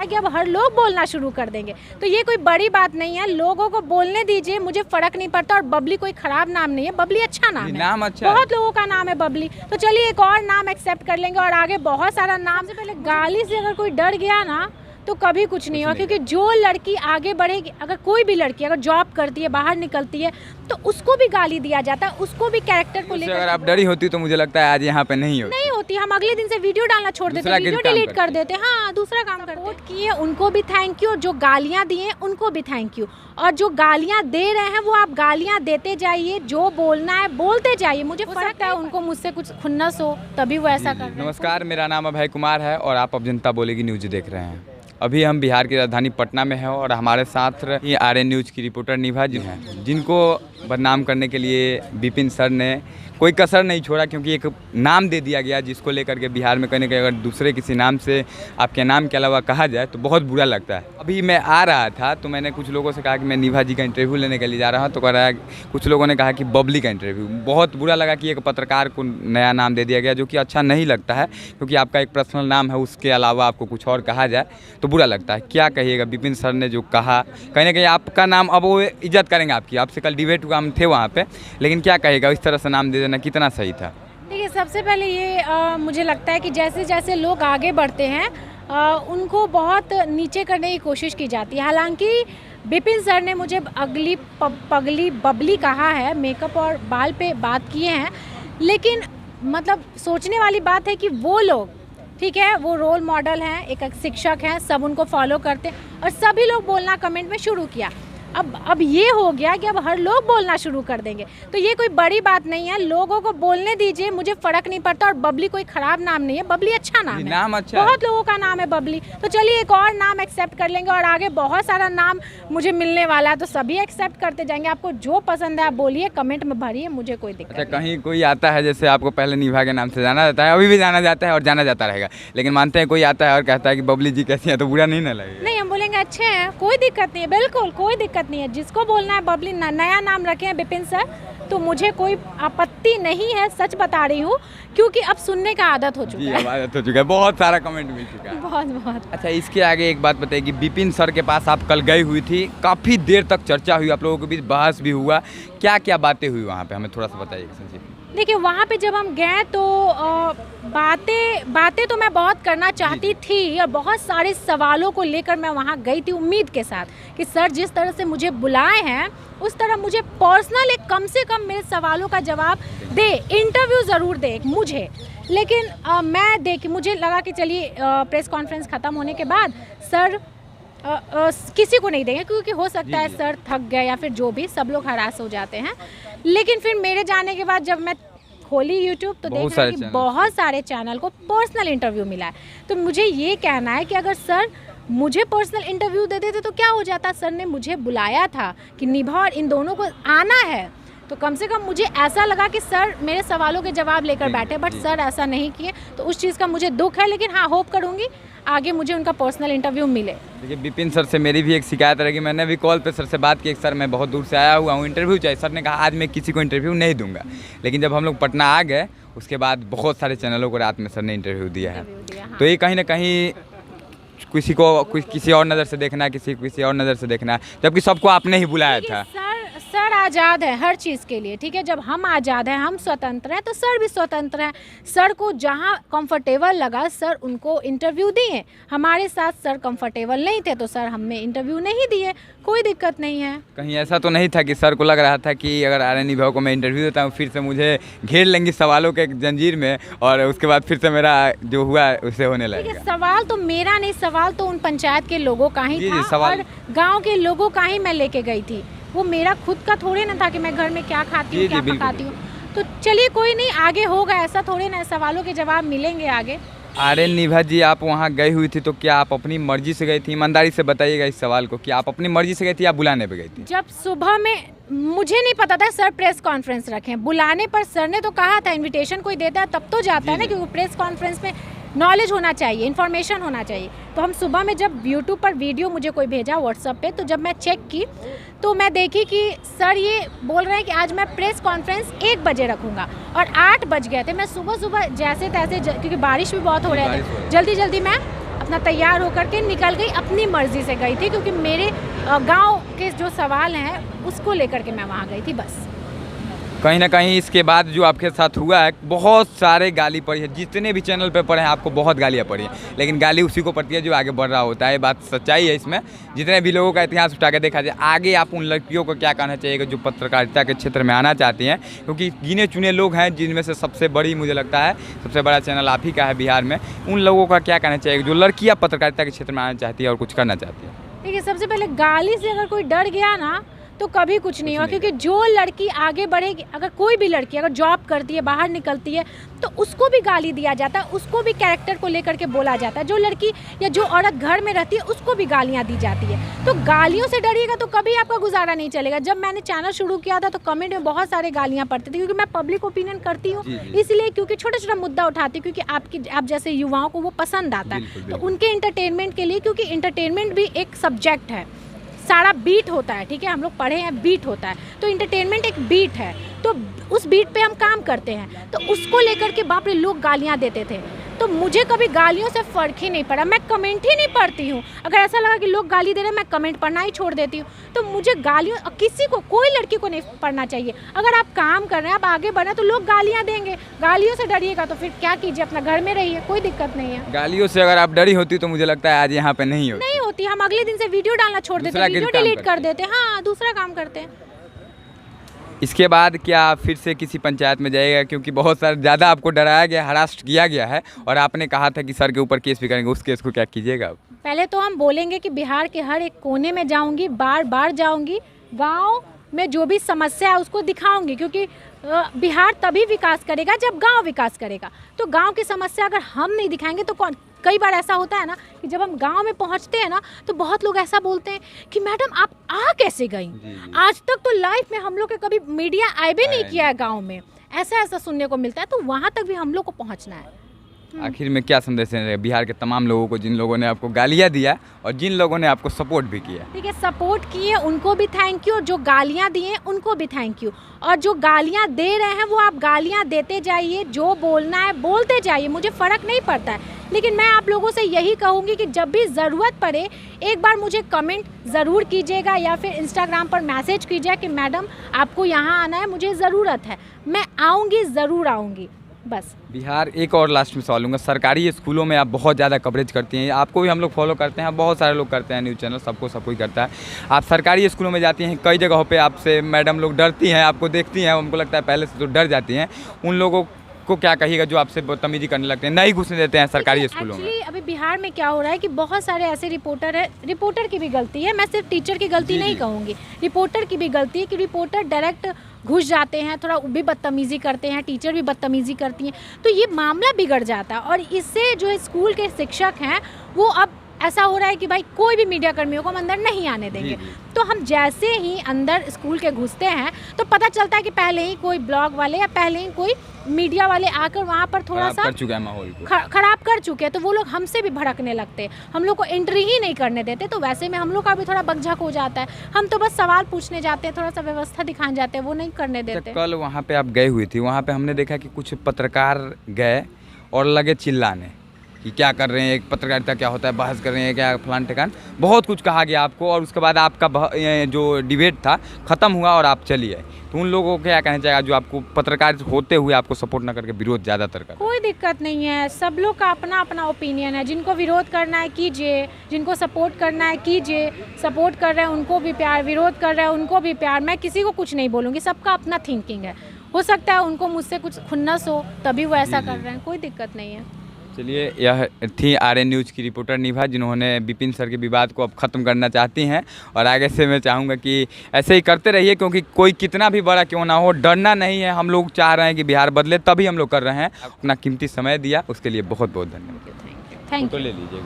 कि अब हर लोग बोलना शुरू कर देंगे, तो ये कोई बड़ी बात नहीं है। लोगों को बोलने दीजिए, मुझे फर्क नहीं पड़ता। और बबली कोई खराब नाम नहीं है, बबली अच्छा नाम है, नाम अच्छा बहुत लोगों का नाम है बबली। तो चलिए एक और नाम एक्सेप्ट कर लेंगे और आगे बहुत सारा नाम। से पहले गाली से अगर कोई डर गया ना तो कभी कुछ नहीं होगा, क्योंकि जो लड़की आगे बढ़ेगी, अगर कोई भी लड़की अगर जॉब करती है, बाहर निकलती है, तो उसको भी गाली दिया जाता है, उसको भी कैरेक्टर को लेकर। अगर आप डरी होती तो मुझे लगता है आज यहाँ पे नहीं होती, हम अगले दिन से वीडियो डालना छोड़ देते, वीडियो डिलीट कर देते, हाँ दूसरा काम करते। वोट किए उनको भी थैंक यू, जो गालियाँ दिए उनको भी थैंक यू, और जो गालियाँ दे रहे हैं वो आप गालियाँ देते जाइए, जो बोलना है बोलते जाइए। मुझे फर्क है उनको मुझसे कुछ खुन्नस हो तभी वो ऐसा कर रहे हैं। नमस्कार, मेरा नाम अभय कुमार है और आप अब जनता बोलेगी न्यूज देख रहे हैं। अभी हम बिहार की राजधानी पटना में हैं और हमारे साथ आरएन न्यूज की रिपोर्टर निभा जी हैं, जिनको बदनाम करने के लिए विपिन सर ने कोई कसर नहीं छोड़ा, क्योंकि एक नाम दे दिया गया जिसको लेकर के बिहार में कहीं ना कहीं अगर दूसरे किसी नाम से आपके नाम के अलावा कहा जाए तो बहुत बुरा लगता है। अभी मैं आ रहा था तो मैंने कुछ लोगों से कहा कि मैं निभा जी का इंटरव्यू लेने के लिए जा रहा हूँ, तो कह रहा है कुछ लोगों ने कहा कि बबली का इंटरव्यू। बहुत बुरा लगा कि एक पत्रकार को नया नाम दे दिया गया, जो कि अच्छा नहीं लगता है, क्योंकि आपका एक पर्सनल नाम है, उसके अलावा आपको कुछ और कहा जाए तो बुरा लगता है। क्या कहिएगा विपिन सर ने जो कहा, कहीं ना कहीं आपका नाम अब वो इज्जत करेंगे आपकी, आपसे कल डिबेट हुआ, हम थे वहाँ पे, लेकिन क्या कहिएगा इस तरह से नाम दे देना कितना सही था? देखिए, सबसे पहले ये मुझे लगता है कि जैसे जैसे लोग आगे बढ़ते हैं उनको बहुत नीचे करने की कोशिश की जाती है। हालांकि विपिन सर ने मुझे अगली पगली बबली कहा है, मेकअप और बाल पे बात किए हैं, लेकिन मतलब सोचने वाली बात है कि वो लोग, ठीक है, वो रोल मॉडल हैं, एक शिक्षक हैं, सब उनको फॉलो करते हैं और सभी लोग बोलना कमेंट में शुरू किया। अब ये हो गया कि अब हर लोग बोलना शुरू कर देंगे, तो ये कोई बड़ी बात नहीं है। लोगों को बोलने दीजिए, मुझे फर्क नहीं पड़ता। और बबली कोई खराब नाम नहीं है, बबली अच्छा नाम है, नाम अच्छा बहुत लोगों का नाम है बबली। तो चलिए एक और नाम एक्सेप्ट कर लेंगे और आगे बहुत सारा नाम मुझे मिलने वाला है, तो सभी एक्सेप्ट करते जाएंगे। आपको जो पसंद है आप बोलिए, कमेंट में भरिए, मुझे कोई दिक्कत नहीं। कहीं कोई आता है, जैसे आपको पहले निभा के नाम से जाना जाता है, अभी भी जाना जाता है और जाना जाता रहेगा, लेकिन मानते हैं कोई आता है और कहता है कि बबली जी कैसी है, तो बुरा नहीं ना लगेगा? नहीं, हम बोलेंगे अच्छे हैं, कोई दिक्कत नहीं है, बिल्कुल कोई दिक्कत नहीं है। जिसको बोलना है बबली, नया नाम रखे हैं विपिन सर, तो मुझे कोई आपत्ति नहीं है, सच बता रही हूँ, क्योंकि अब सुनने का आदत हो चुका है। आदत हो चुका है, बहुत सारा कमेंट मिल चुका है, बहुत। अच्छा, इसके आगे एक बात बताइए कि विपिन सर के पास आप कल गई हुई थी, काफ़ी देर तक चर्चा हुई, आप लोगों के बीच बहस भी हुआ, क्या क्या बातें हुई वहाँ पे, हमें थोड़ा सा बताइए संक्षेप में। देखिए, वहाँ पे जब हम गए तो बातें तो मैं बहुत करना चाहती थी और बहुत सारे सवालों को लेकर मैं वहाँ गई थी उम्मीद के साथ कि सर जिस तरह से मुझे बुलाए हैं उस तरह मुझे पर्सनल एक कम से कम मेरे सवालों का जवाब दे, इंटरव्यू ज़रूर दे मुझे। लेकिन मुझे लगा कि चलिए प्रेस कॉन्फ्रेंस ख़त्म होने के बाद सर किसी को नहीं देंगे, क्योंकि हो सकता है सर थक गए या फिर जो भी, सब लोग हरास हो जाते हैं। लेकिन फिर मेरे जाने के बाद जब मैं खोली यूट्यूब तो देख रहा कि बहुत सारे चैनल को पर्सनल इंटरव्यू मिला है। तो मुझे ये कहना है कि अगर सर मुझे पर्सनल इंटरव्यू दे देते तो क्या हो जाता। सर ने मुझे बुलाया था कि निभा और इन दोनों को आना है, तो कम से कम मुझे ऐसा लगा कि सर मेरे सवालों के जवाब लेकर बैठे, बट सर ऐसा नहीं किए, तो उस चीज़ का मुझे दुख है। लेकिन हाँ, होप करूँगी आगे मुझे उनका पर्सनल इंटरव्यू मिले। देखिए, विपिन सर से मेरी भी एक शिकायत रहेगी, मैंने भी कॉल पे सर से बात की, सर मैं बहुत दूर से आया हुआ हूँ, इंटरव्यू चाहिए। सर ने कहा आज मैं किसी को इंटरव्यू नहीं दूंगा, लेकिन जब हम लोग पटना आ गए उसके बाद बहुत सारे चैनलों को रात में सर ने इंटरव्यू दिया है। तो ये कहीं ना कहीं किसी को किसी और नज़र से देखना है, किसी और नज़र से देखना है, जबकि सबको आपने ही बुलाया था। सर आज़ाद है हर चीज़ के लिए, ठीक है। जब हम आज़ाद हैं, हम स्वतंत्र हैं, तो सर भी स्वतंत्र हैं। सर को जहां कंफर्टेबल लगा सर उनको इंटरव्यू दिए। हमारे साथ सर कंफर्टेबल नहीं थे तो सर हमें इंटरव्यू नहीं दिए, कोई दिक्कत नहीं है। कहीं ऐसा तो नहीं था कि सर को लग रहा था कि अगर आरएन निभा को मैं इंटरव्यू देता हूँ फिर से मुझे घेर लेंगी सवालों के जंजीर में और उसके बाद फिर से मेरा जो हुआ उससे होने लगेगा? सवाल तो मेरा नहीं, सवाल तो उन पंचायत के लोगों का ही था और गाँव के लोगों का ही मैं लेके गई थी। वो मेरा खुद का थोड़े ना था कि मैं घर में क्या खाती हूँ, क्या पकाती हूँ। तो चलिए कोई नहीं, आगे होगा, ऐसा थोड़े ना, सवालों के जवाब मिलेंगे आगे। आरएन निभा जी, आप वहाँ गई हुई थी तो क्या आप अपनी मर्जी से गई थी? ईमानदारी से बताइएगा इस सवाल को, कि आप अपनी मर्जी से गई थी या बुलाने पे गई थी? जब सुबह में मुझे नहीं पता था सर प्रेस कॉन्फ्रेंस रखें, बुलाने पर सर ने तो कहा था इनविटेशन कोई देता है तब तो जाता है ना, क्योंकि प्रेस कॉन्फ्रेंस में नॉलेज होना चाहिए, इन्फॉर्मेशन होना चाहिए। तो हम सुबह में जब यूट्यूब पर वीडियो मुझे कोई भेजा व्हाट्सएप पे, तो जब मैं चेक की तो मैं देखी कि सर ये बोल रहे हैं कि आज मैं प्रेस कॉन्फ्रेंस 1 बजे रखूँगा और 8 बज गए थे। मैं सुबह जैसे तैसे, क्योंकि बारिश भी बहुत हो रहे थे, जल्दी मैं अपना तैयार होकर के निकल गई, अपनी मर्जी से गई थी, क्योंकि मेरे गांव के जो सवाल हैं उसको लेकर के मैं वहाँ गई थी बस। कहीं ना कहीं इसके बाद जो आपके साथ हुआ है, बहुत सारे गाली पड़ी है, जितने भी चैनल पे पढ़े हैं आपको बहुत गालियाँ पड़ी हैं, लेकिन गाली उसी को पड़ती है जो आगे बढ़ रहा होता है। ये बात सच्चाई है इसमें। जितने भी लोगों का इतिहास उठा के देखा जाए, आगे आप उन लड़कियों को क्या कहना चाहिए जो पत्रकारिता के क्षेत्र में आना चाहती हैं, क्योंकि गिने चुने लोग हैं जिनमें से सबसे बड़ी मुझे लगता है सबसे बड़ा चैनल आप ही का है बिहार में। उन लोगों का क्या कहना चाहिए जो लड़कियाँ पत्रकारिता के क्षेत्र में आना चाहती है और कुछ करना चाहती है? देखिए, सबसे पहले गाली से अगर कोई डर गया ना तो कभी कुछ नहीं हुआ, क्योंकि जो लड़की आगे बढ़ेगी, अगर कोई भी लड़की अगर जॉब करती है, बाहर निकलती है, तो उसको भी गाली दिया जाता है, उसको भी कैरेक्टर को लेकर के बोला जाता है। जो लड़की या जो औरत घर में रहती है उसको भी गालियां दी जाती है। तो गालियों से डरिएगा तो कभी आपका गुजारा नहीं चलेगा। जब मैंने चैनल शुरू किया था तो कमेंट में बहुत सारे गालियाँ पड़ती थी, क्योंकि मैं पब्लिक ओपिनियन करती हूँ, इसलिए क्योंकि छोटा छोटा मुद्दा उठाती हूँ, क्योंकि आप जैसे युवाओं को वो पसंद आता है, तो उनके इंटरटेनमेंट के लिए, क्योंकि इंटरटेनमेंट भी एक सब्जेक्ट है, सारा बीट होता है, ठीक है, हम लोग पढ़े हैं बीट होता है, तो इंटरटेनमेंट एक बीट है, तो उस बीट पे हम काम करते हैं, तो उसको लेकर के बाप रे लोग गालियां देते थे। तो मुझे कभी गालियों से फ़र्क ही नहीं पड़ा, मैं कमेंट ही नहीं पढ़ती हूँ। अगर ऐसा लगा कि लोग गाली दे रहे हैं, मैं कमेंट पढ़ना ही छोड़ देती हूँ। तो मुझे गालियों, किसी को, कोई लड़की को नहीं पढ़ना चाहिए। अगर आप काम कर रहे हैं, आप आगे बढ़ रहे हैं, तो लोग गालियाँ देंगे। गालियों से डरिएगा तो फिर क्या कीजिए, अपना घर में रहिए, कोई दिक्कत नहीं है। गालियों से अगर आप डरी होती तो मुझे लगता है आज यहाँ पे नहीं होती, हम अगले दिन से वीडियो डालना छोड़ देते, वीडियो डिलीट कर देते, हाँ, दूसरा काम करते हैं। इसके बाद क्या फिर से किसी पंचायत में जाएगा, क्योंकि बहुत सारा ज़्यादा आपको डराया गया, हरास किया गया है, और आपने कहा था कि सर के ऊपर केस भी करेंगे, उस केस को क्या कीजिएगा आप? पहले तो हम बोलेंगे कि बिहार के हर एक कोने में जाऊंगी, बार बार जाऊंगी, गांव में जो भी समस्या है उसको दिखाऊंगी, क्योंकि बिहार तभी विकास करेगा जब गांव विकास करेगा। तो गांव की समस्या अगर हम नहीं दिखाएंगे तो कौन? कई बार ऐसा होता है ना कि जब हम गांव में पहुंचते हैं ना तो बहुत लोग ऐसा बोलते हैं कि मैडम आप आ कैसे गई? आज तक तो लाइफ में हम लोग के कभी मीडिया आए भी नहीं किया है गांव में, ऐसा सुनने को मिलता है। तो वहां तक भी हम लोग को पहुंचना है। आखिर में क्या संदेश है बिहार के तमाम लोगों को, जिन लोगों ने आपको गालियाँ दिया और जिन लोगों ने आपको सपोर्ट भी किया? ठीक है, सपोर्ट किए उनको भी थैंक यू, और जो गालियाँ दिए उनको भी थैंक यू, और जो गालियाँ दे रहे हैं वो आप गालियाँ देते जाइए, जो बोलना है बोलते जाइए, मुझे फ़र्क नहीं पड़ता है। लेकिन मैं आप लोगों से यही कहूँगी कि जब भी ज़रूरत पड़े एक बार मुझे कमेंट ज़रूर कीजिएगा, या फिर इंस्टाग्राम पर मैसेज कीजिए कि मैडम आपको यहाँ आना है, मुझे ज़रूरत है, मैं आऊँगी, ज़रूर आऊँगी। बस बिहार, एक और लास्ट में सवाल लूँगा, सरकारी स्कूलों में आप बहुत ज़्यादा कवरेज करती हैं, आपको भी हम लोग फॉलो करते हैं, बहुत सारे लोग करते हैं, न्यूज़ चैनल सबको सब कोई करता है। आप सरकारी स्कूलों में जाती हैं, कई जगहों पे आपसे मैडम लोग डरती हैं, आपको देखती हैं, उनको लगता है पहले से तो डर जाती हैं, उन लोगों को क्या कहिएगा जो आपसे बदतमीजी करने लगते हैं, नहीं घुसने देते हैं सरकारी स्कूलों में? अभी बिहार में क्या हो रहा है कि बहुत सारे ऐसे रिपोर्टर है, रिपोर्टर की भी गलती है, मैं सिर्फ टीचर की गलती नहीं कहूँगी, रिपोर्टर की भी गलती है कि रिपोर्टर डायरेक्ट घुस जाते हैं, थोड़ा भी बदतमीज़ी करते हैं, टीचर भी बदतमीज़ी करती हैं, तो ये मामला बिगड़ जाता है। और इससे जो स्कूल के शिक्षक हैं वो अब ऐसा हो रहा है कि भाई कोई भी मीडिया कर्मियों को हम अंदर नहीं आने देंगे। तो हम जैसे ही अंदर स्कूल के घुसते हैं तो पता चलता है कि पहले ही कोई ब्लॉग वाले या पहले ही कोई मीडिया वाले आकर वहाँ पर थोड़ा सा कर चुका है माहौल को, खराब कर चुके हैं, तो वो लोग हमसे भी भड़कने लगते हैं, हम लोग को एंट्री ही नहीं करने देते। तो वैसे में हम लोग का भी थोड़ा बकझक हो जाता है, हम तो बस सवाल पूछने जाते हैं, थोड़ा सा व्यवस्था दिखाने जाते हैं, वो नहीं करने देते। कल वहाँ पे आप गए हुई थी, वहाँ पे हमने देखा कि कुछ पत्रकार गए और लगे चिल्लाने कि क्या कर रहे हैं, एक पत्रकारिता क्या होता है, बहस कर रहे हैं क्या, फलान ठिकान, बहुत कुछ कहा गया आपको, और उसके बाद आपका जो डिबेट था ख़त्म हुआ और आप चली आए। तो उन लोगों को क्या कहना चाहिए जो आपको पत्रकार होते हुए आपको सपोर्ट ना करके विरोध ज़्यादातर कर? कोई दिक्कत नहीं है, सब लोग का अपना अपना ओपिनियन है, जिनको विरोध करना है कीजिए, जिनको सपोर्ट करना है कीजिए, सपोर्ट कर रहे हैं उनको भी प्यार, विरोध कर रहे हैं उनको भी प्यार, मैं किसी को कुछ नहीं बोलूँगी, सबका अपना थिंकिंग है। हो सकता है उनको मुझसे कुछ खुन्नस हो तभी वो ऐसा कर रहे हैं, कोई दिक्कत नहीं है। चलिए, यह थी आरएन न्यूज़ की रिपोर्टर निभा, जिन्होंने विपिन सर के विवाद को अब ख़त्म करना चाहती हैं, और आगे से मैं चाहूँगा कि ऐसे ही करते रहिए, क्योंकि कोई कितना भी बड़ा क्यों ना हो, डरना नहीं है। हम लोग चाह रहे हैं कि बिहार बदले, तभी हम लोग कर रहे हैं। अपना कीमती समय दिया उसके लिए बहुत बहुत धन्यवाद। Thank you. ले लीजिए।